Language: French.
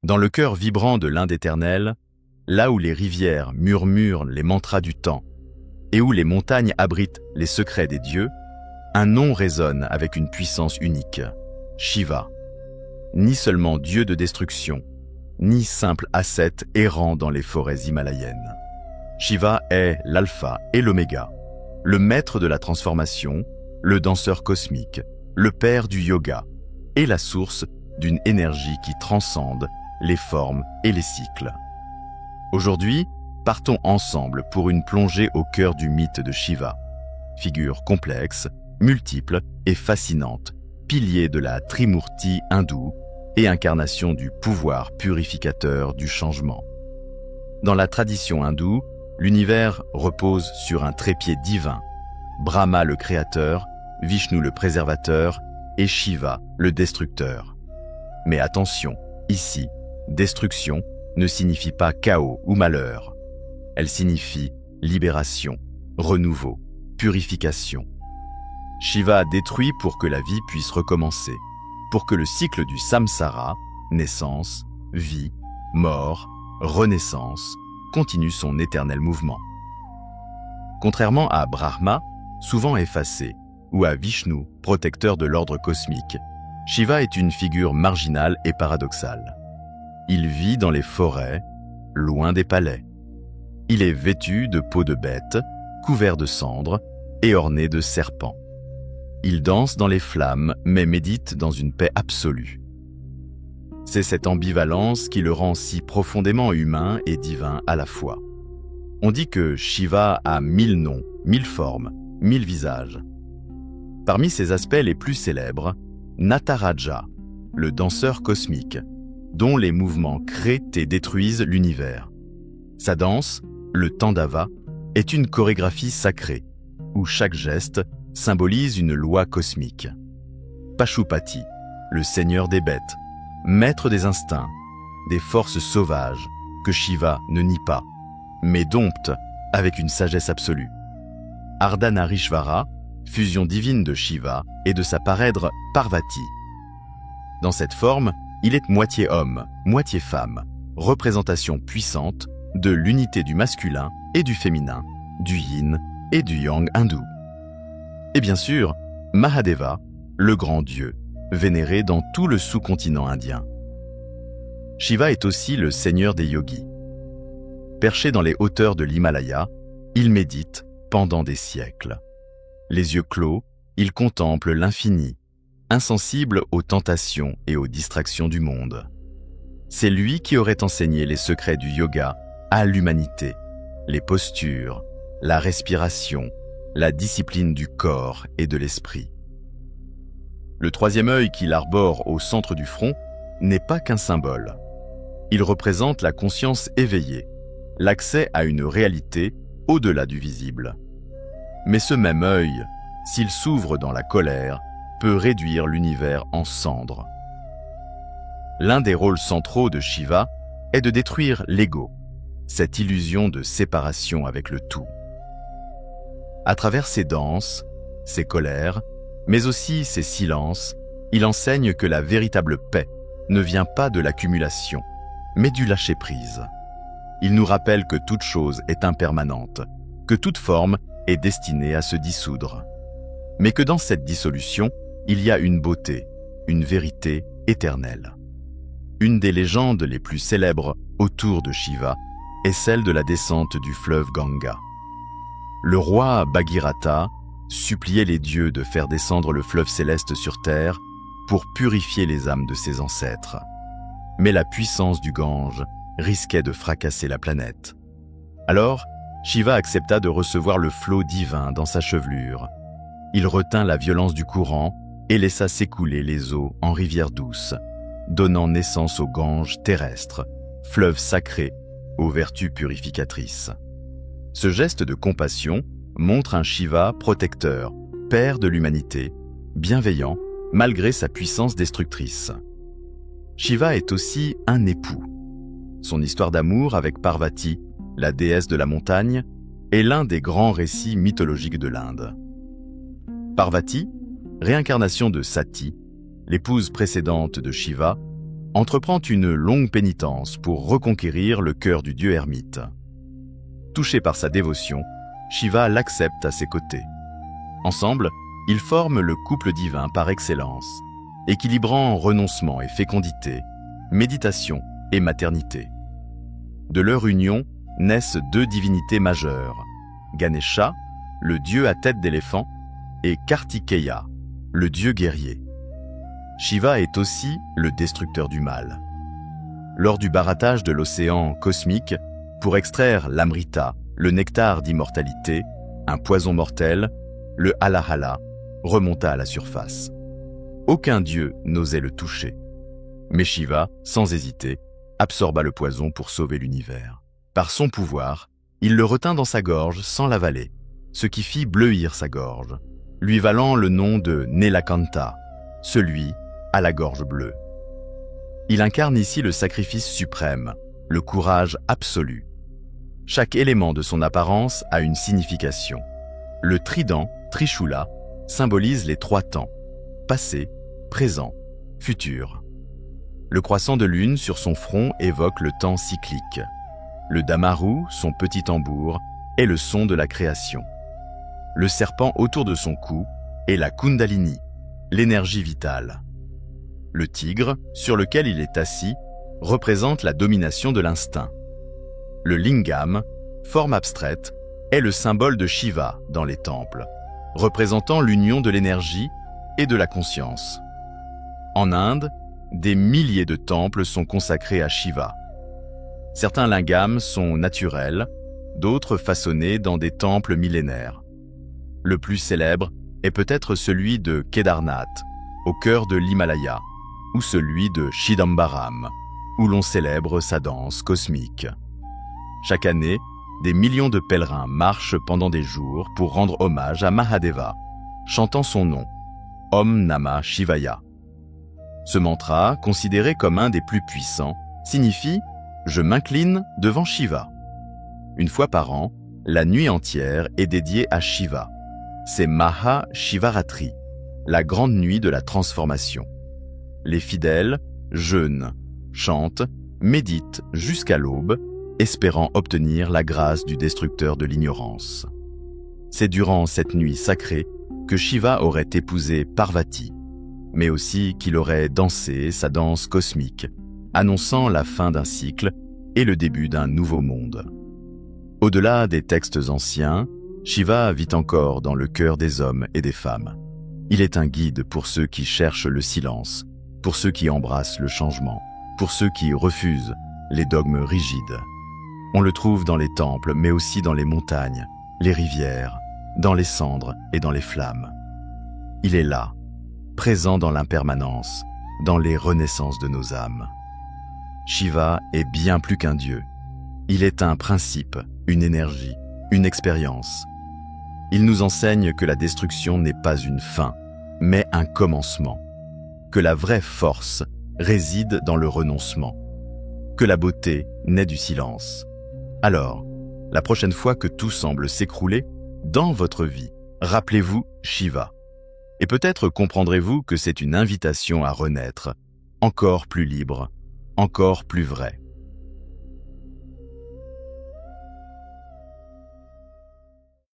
Dans le cœur vibrant de l'Inde éternelle, là où les rivières murmurent les mantras du temps et où les montagnes abritent les secrets des dieux, un nom résonne avec une puissance unique, Shiva. Ni seulement dieu de destruction, ni simple ascète errant dans les forêts himalayennes. Shiva est l'alpha et l'oméga, le maître de la transformation, le danseur cosmique, le père du yoga et la source d'une énergie qui transcende les formes et les cycles. Aujourd'hui, partons ensemble pour une plongée au cœur du mythe de Shiva, figure complexe, multiple et fascinante, pilier de la Trimurti hindoue et incarnation du pouvoir purificateur du changement. Dans la tradition hindoue, l'univers repose sur un trépied divin, Brahma le créateur, Vishnu le préservateur et Shiva le destructeur. Mais attention, ici, destruction ne signifie pas chaos ou malheur. Elle signifie libération, renouveau, purification. Shiva détruit pour que la vie puisse recommencer, pour que le cycle du samsara, naissance, vie, mort, renaissance, continue son éternel mouvement. Contrairement à Brahma, souvent effacé, ou à Vishnu, protecteur de l'ordre cosmique, Shiva est une figure marginale et paradoxale. Il vit dans les forêts, loin des palais. Il est vêtu de peau de bête, couvert de cendres et orné de serpents. Il danse dans les flammes, mais médite dans une paix absolue. C'est cette ambivalence qui le rend si profondément humain et divin à la fois. On dit que Shiva a 1000 noms, 1000 formes, 1000 visages. Parmi ses aspects les plus célèbres, Nataraja, le danseur cosmique, dont les mouvements créent et détruisent l'univers. Sa danse, le Tandava, est une chorégraphie sacrée, où chaque geste symbolise une loi cosmique. Pashupati, le seigneur des bêtes, maître des instincts, des forces sauvages que Shiva ne nie pas, mais dompte avec une sagesse absolue. Ardhanarishvara, fusion divine de Shiva et de sa parèdre Parvati. Dans cette forme, il est moitié homme, moitié femme, représentation puissante de l'unité du masculin et du féminin, du yin et du yang hindou. Et bien sûr, Mahadeva, le grand dieu, vénéré dans tout le sous-continent indien. Shiva est aussi le seigneur des yogis. Perché dans les hauteurs de l'Himalaya, il médite pendant des siècles. Les yeux clos, il contemple l'infini, insensible aux tentations et aux distractions du monde. C'est lui qui aurait enseigné les secrets du yoga à l'humanité, les postures, la respiration, la discipline du corps et de l'esprit. Le troisième œil qu'il arbore au centre du front n'est pas qu'un symbole. Il représente la conscience éveillée, l'accès à une réalité au-delà du visible. Mais ce même œil, s'il s'ouvre dans la colère, peut réduire l'univers en cendres. L'un des rôles centraux de Shiva est de détruire l'ego, cette illusion de séparation avec le tout. À travers ses danses, ses colères, mais aussi ses silences, il enseigne que la véritable paix ne vient pas de l'accumulation, mais du lâcher-prise. Il nous rappelle que toute chose est impermanente, que toute forme est destinée à se dissoudre, mais que dans cette dissolution, il y a une beauté, une vérité éternelle. Une des légendes les plus célèbres autour de Shiva est celle de la descente du fleuve Ganga. Le roi Bhagirath suppliait les dieux de faire descendre le fleuve céleste sur terre pour purifier les âmes de ses ancêtres. Mais la puissance du Gange risquait de fracasser la planète. Alors, Shiva accepta de recevoir le flot divin dans sa chevelure. Il retint la violence du courant et laissa s'écouler les eaux en rivière douce, donnant naissance au Gange terrestre, fleuve sacré aux vertus purificatrices. Ce geste de compassion montre un Shiva protecteur, père de l'humanité, bienveillant malgré sa puissance destructrice. Shiva est aussi un époux. Son histoire d'amour avec Parvati, la déesse de la montagne, est l'un des grands récits mythologiques de l'Inde. Parvati, réincarnation de Sati, l'épouse précédente de Shiva, entreprend une longue pénitence pour reconquérir le cœur du dieu ermite. Touché par sa dévotion, Shiva l'accepte à ses côtés. Ensemble, ils forment le couple divin par excellence, équilibrant renoncement et fécondité, méditation et maternité. De leur union naissent deux divinités majeures, Ganesha, le dieu à tête d'éléphant, et Kartikeya, le dieu guerrier. Shiva est aussi le destructeur du mal. Lors du barattage de l'océan cosmique, pour extraire l'amrita, le nectar d'immortalité, un poison mortel, le halahala remonta à la surface. Aucun dieu n'osait le toucher. Mais Shiva, sans hésiter, absorba le poison pour sauver l'univers. Par son pouvoir, il le retint dans sa gorge sans l'avaler, ce qui fit bleuir sa gorge, lui valant le nom de Nelakanta, celui à la gorge bleue. Il incarne ici le sacrifice suprême, le courage absolu. Chaque élément de son apparence a une signification. Le trident, Trishula, symbolise les trois temps, passé, présent, futur. Le croissant de lune sur son front évoque le temps cyclique. Le damaru, son petit tambour, est le son de la création. Le serpent autour de son cou est la kundalini, l'énergie vitale. Le tigre, sur lequel il est assis, représente la domination de l'instinct. Le lingam, forme abstraite, est le symbole de Shiva dans les temples, représentant l'union de l'énergie et de la conscience. En Inde, des milliers de temples sont consacrés à Shiva. Certains lingams sont naturels, d'autres façonnés dans des temples millénaires. Le plus célèbre est peut-être celui de Kedarnath, au cœur de l'Himalaya, ou celui de Chidambaram, où l'on célèbre sa danse cosmique. Chaque année, des millions de pèlerins marchent pendant des jours pour rendre hommage à Mahadeva, chantant son nom, Om Namah Shivaya. Ce mantra, considéré comme un des plus puissants, signifie « Je m'incline devant Shiva ». Une fois par an, la nuit entière est dédiée à Shiva. C'est Maha Shivaratri, la grande nuit de la transformation. Les fidèles jeûnent, chantent, méditent jusqu'à l'aube, espérant obtenir la grâce du destructeur de l'ignorance. C'est durant cette nuit sacrée que Shiva aurait épousé Parvati, mais aussi qu'il aurait dansé sa danse cosmique, annonçant la fin d'un cycle et le début d'un nouveau monde. Au-delà des textes anciens, Shiva vit encore dans le cœur des hommes et des femmes. Il est un guide pour ceux qui cherchent le silence, pour ceux qui embrassent le changement, pour ceux qui refusent les dogmes rigides. On le trouve dans les temples, mais aussi dans les montagnes, les rivières, dans les cendres et dans les flammes. Il est là, présent dans l'impermanence, dans les renaissances de nos âmes. Shiva est bien plus qu'un dieu. Il est un principe, une énergie, une expérience. Il nous enseigne que la destruction n'est pas une fin, mais un commencement. Que la vraie force réside dans le renoncement. Que la beauté naît du silence. Alors, la prochaine fois que tout semble s'écrouler, dans votre vie, rappelez-vous Shiva. Et peut-être comprendrez-vous que c'est une invitation à renaître, encore plus libre, encore plus vrai.